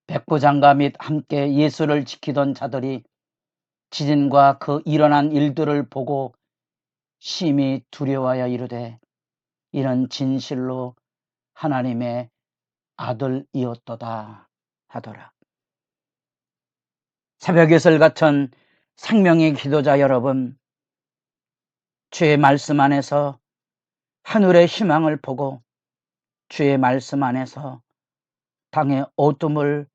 백부장과 및 함께 예수를 지키던 자들이 지진과 그 일어난 일들을 보고 심히 두려워하여 이르되 이는 진실로 하나님의 아들이었도다 하더라. 새벽이슬 같은 생명의 기도자 여러분, 주의 말씀 안에서 하늘의 희망을 보고 주의 말씀 안에서 땅의 어둠을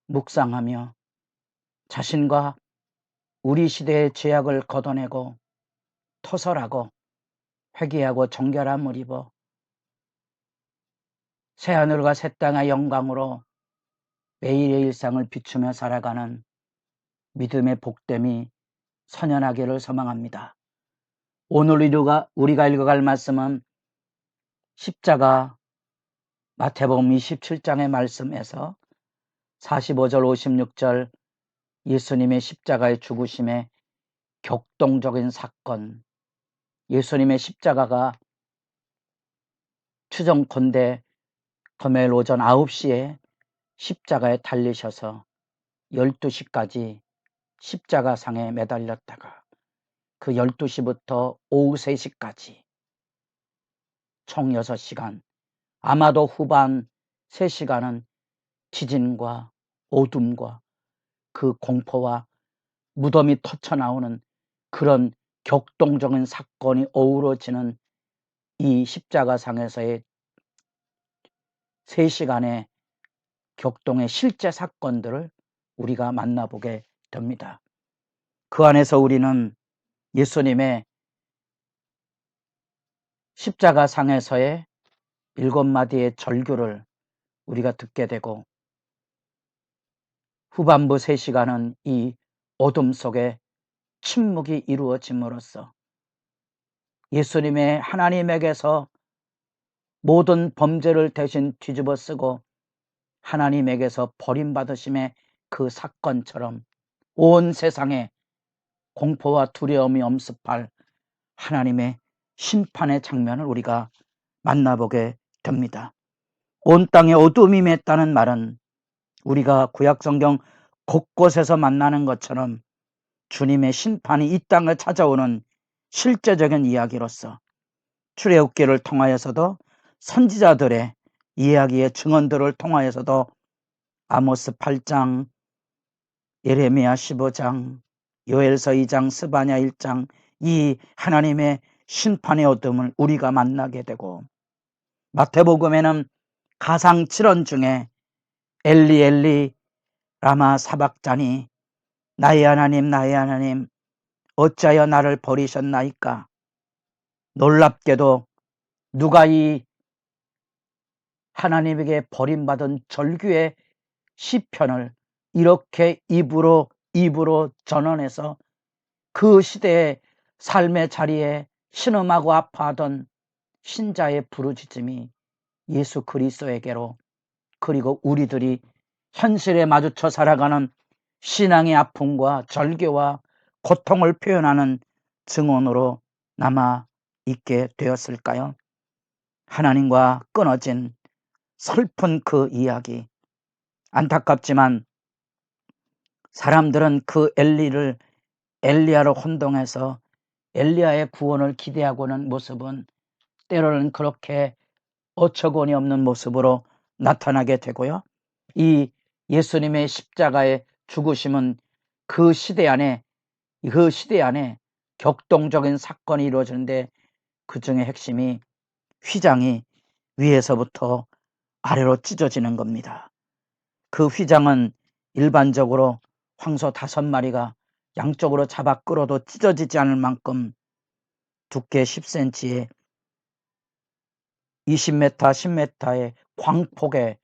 묵상하며 자신과 우리 시대의 죄악을 걷어내고 토설하고 회개하고 정결함을 입어 새하늘과 새 땅의 영광으로 매일의 일상을 비추며 살아가는 믿음의 복됨이 선연하기를 소망합니다. 오늘 우리가 읽어갈 말씀은 십자가 마태복음 27장의 말씀에서 45절 56절 예수님의 십자가의 죽으심의 격동적인 사건, 예수님의 십자가가 추정컨대 금요일 오전 9시에 십자가에 달리셔서 12시까지 십자가상에 매달렸다가 그 12시부터 오후 3시까지 총 6시간, 아마도 후반 3시간은 지진과 어둠과 그 공포와 무덤이 터쳐나오는 그런 격동적인 사건이 어우러지는 이 십자가상에서의 3시간의 격동의 실제 사건들을 우리가 만나보게 됩니다. 그 안에서 우리는 예수님의 십자가상에서의 7마디의 절규를 우리가 듣게 되고 후반부 3시간은 이 어둠 속에 침묵이 이루어짐으로써 예수님의 하나님에게서 모든 범죄를 대신 뒤집어 쓰고 하나님에게서 버림받으심의 그 사건처럼 온 세상에 공포와 두려움이 엄습할 하나님의 심판의 장면을 우리가 만나보게 됩니다. 온 땅에 어둠이 맺다는 말은 우리가 구약성경 곳곳에서 만나는 것처럼 주님의 심판이 이 땅을 찾아오는 실제적인 이야기로서 출애굽기를 통하여서도 선지자들의 이야기의 증언들을 통하여서도 아모스 8장, 예레미야 15장, 요엘서 2장, 스바냐 1장 이 하나님의 심판의 어둠을 우리가 만나게 되고 마태복음에는 가상 7원 중에 엘리 엘리 라마 사박자니 나의 하나님 어찌하여 나를 버리셨나이까. 놀랍게도 누가 이 하나님에게 버림받은 절규의 시편을 이렇게 입으로 전언해서 그 시대의 삶의 자리에 신음하고 아파하던 신자의 부르짖음이 예수 그리스도에게로 그리고 우리들이 현실에 마주쳐 살아가는 신앙의 아픔과 절개와 고통을 표현하는 증언으로 남아 있게 되었을까요? 하나님과 끊어진 슬픈 그 이야기, 안타깝지만 사람들은 그 엘리야로 혼동해서 엘리야의 구원을 기대하고는 모습은 때로는 그렇게 어처구니 없는 모습으로 나타나게 되고요. 이 예수님의 십자가의 죽으심은 그 시대 안에 격동적인 사건이 이루어지는데 그 중에 핵심이 휘장이 위에서부터 아래로 찢어지는 겁니다. 그 휘장은 일반적으로 황소 5마리가 양쪽으로 잡아 끌어도 찢어지지 않을 만큼 두께 10cm에 20m, 10m의 광폭의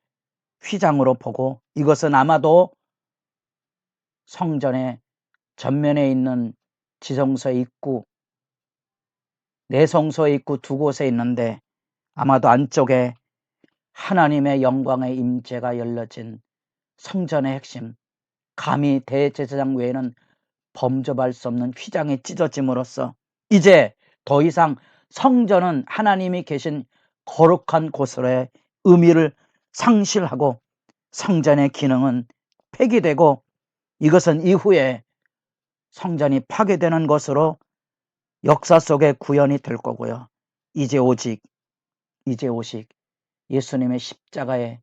휘장으로 보고 이것은 아마도 성전의 전면에 있는 지성소의 입구, 내성소의 입구 두 곳에 있는데 아마도 안쪽에 하나님의 영광의 임재가 열려진 성전의 핵심, 감히 대제사장 외에는 범접할 수 없는 휘장이 찢어짐으로써 이제 더 이상 성전은 하나님이 계신 거룩한 곳으로의 의미를 상실하고 성전의 기능은 폐기되고 이것은 이후에 성전이 파괴되는 것으로 역사 속에 구현이 될 거고요. 이제 오직 예수님의 십자가의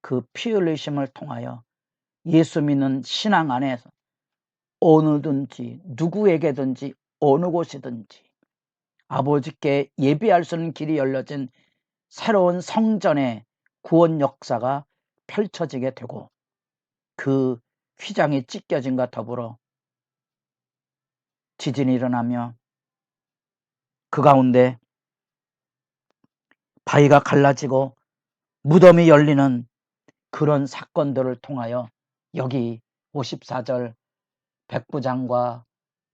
그 피 흘리심을 통하여 예수 믿는 신앙 안에서 어느든지 누구에게든지 어느 곳이든지 아버지께 예배할 수 있는 길이 열려진 새로운 성전의 구원 역사가 펼쳐지게 되고 그 휘장이 찢겨짐과 더불어 지진이 일어나며 그 가운데 바위가 갈라지고 무덤이 열리는 그런 사건들을 통하여 여기 54절 백부장과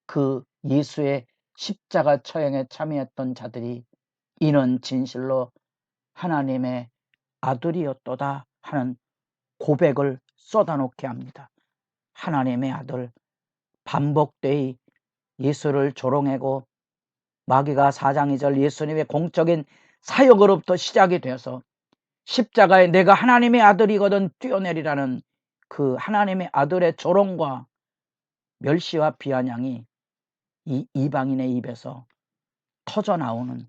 그 예수의 십자가 처형에 참여했던 자들이 이는 진실로 하나님의 아들이었도다 하는 고백을 쏟아놓게 합니다. 하나님의 아들, 반복되이 예수를 조롱하고 마귀가 4장 2절 예수님의 공적인 사역으로부터 시작이 되어서 십자가에 내가 하나님의 아들이거든 뛰어내리라는 그 하나님의 아들의 조롱과 멸시와 비아냥이 이 이방인의 입에서 터져나오는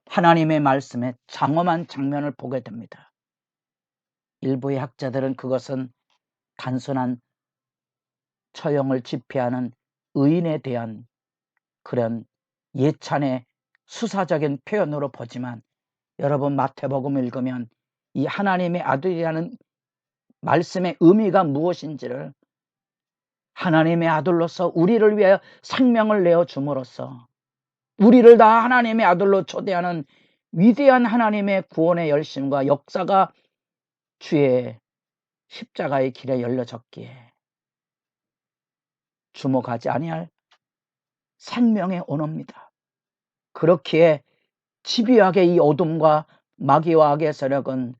하나님의 말씀에 장엄한 장면을 보게 됩니다. 일부의 학자들은 그것은 단순한 처형을 집행하는 의인에 대한 그런 예찬의 수사적인 표현으로 보지만 여러분 마태복음 읽으면 이 하나님의 아들이라는 말씀의 의미가 무엇인지를 하나님의 아들로서 우리를 위하여 생명을 내어줌으로써 우리를 다 하나님의 아들로 초대하는 위대한 하나님의 구원의 열심과 역사가 주의 십자가의 길에 열려졌기에 주목하지 아니할 생명의 언어입니다. 그렇기에 집요하게 이 어둠과 마귀와 악의 세력은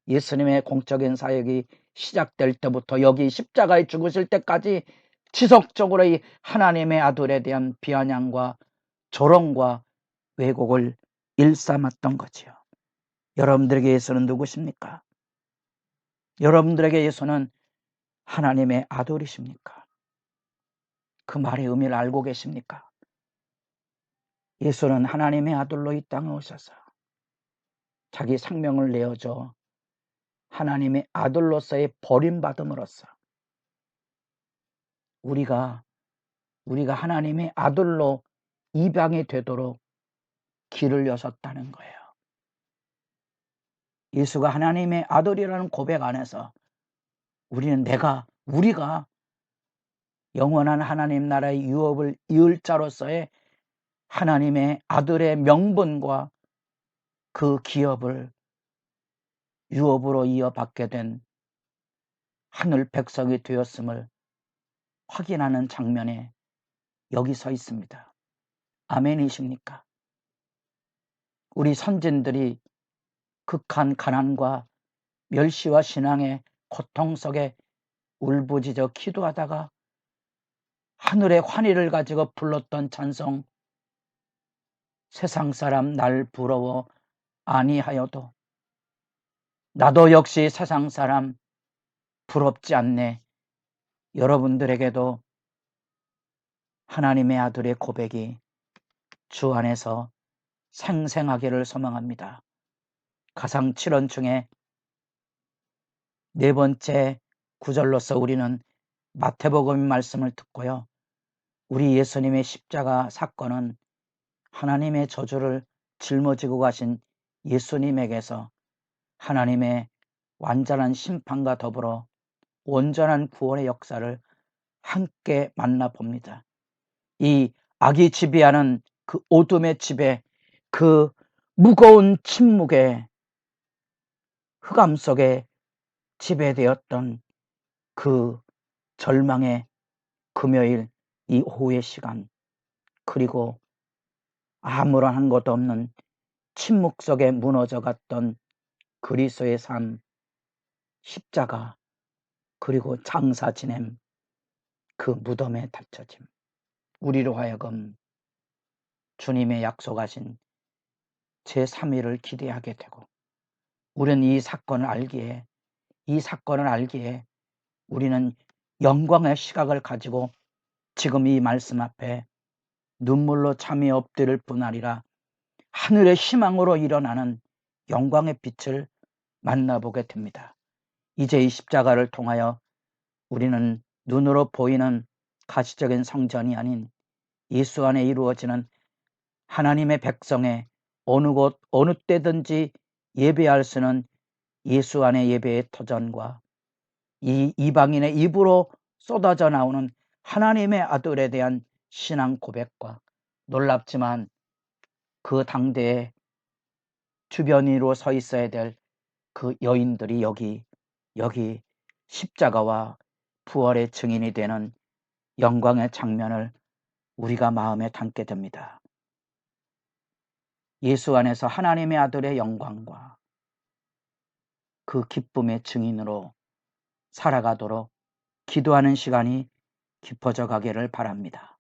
예수님의 공적인 사역이 시작될 때부터 여기 십자가에 죽으실 때까지 지속적으로 이 하나님의 아들에 대한 비아냥과 조롱과 왜곡을 일삼았던 거지요. 여러분들에게 예수는 누구십니까? 여러분들에게 예수는 하나님의 아들이십니까? 그 말의 의미를 알고 계십니까? 예수는 하나님의 아들로 이 땅에 오셔서 자기 생명을 내어줘 하나님의 아들로서의 버림받음으로써 우리가 하나님의 아들로 입양이 되도록 길을 여셨다는 거예요. 예수가 하나님의 아들이라는 고백 안에서 우리가 영원한 하나님 나라의 유업을 이을 자로서의 하나님의 아들의 명분과 그 기업을 유업으로 이어받게 된 하늘 백성이 되었음을 확인하는 장면에 여기 서 있습니다. 아멘이십니까? 우리 선진들이 극한 가난과 멸시와 신앙의 고통 속에 울부짖어 기도하다가 하늘의 환희를 가지고 불렀던 찬송 세상 사람 날 부러워 아니하여도 나도 역시 세상 사람 부럽지 않네. 여러분들에게도 하나님의 아들의 고백이 주 안에서 생생하기를 소망합니다. 가상 7원 중에 네 번째 구절로서 우리는 마태복음 말씀을 듣고요. 우리 예수님의 십자가 사건은 하나님의 저주를 짊어지고 가신 예수님에게서 하나님의 완전한 심판과 더불어 온전한 구원의 역사를 함께 만나봅니다. 이 악이 지배하는 그 어둠의 집에 그 무거운 침묵의 흑암 속에 지배되었던 그 절망의 금요일 이 오후의 시간 그리고 아무런 한 것도 없는 침묵 속에 무너져 갔던 그리스도의 삶 십자가 그리고 장사 지냄 그 무덤에 닫혀짐 우리로 하여금 주님의 약속하신 제3위를 기대하게 되고 우리는 이 사건을 알기에 이 사건을 알기에 우리는 영광의 시각을 가지고 지금 이 말씀 앞에 눈물로 참이 엎드릴 뿐 아니라 하늘의 희망으로 일어나는 영광의 빛을 만나보게 됩니다. 이제 이 십자가를 통하여 우리는 눈으로 보이는 가시적인 성전이 아닌 예수 안에 이루어지는 하나님의 백성의 어느 곳 어느 때든지 예배할 수 있는 예수 안의 예배의 터전과 이 이방인의 입으로 쏟아져 나오는 하나님의 아들에 대한 신앙 고백과 놀랍지만 그 당대에 주변으로 서 있어야 될 그 여인들이 여기 십자가와 부활의 증인이 되는 영광의 장면을 우리가 마음에 담게 됩니다. 예수 안에서 하나님의 아들의 영광과 그 기쁨의 증인으로 살아가도록 기도하는 시간이 깊어져 가기를 바랍니다.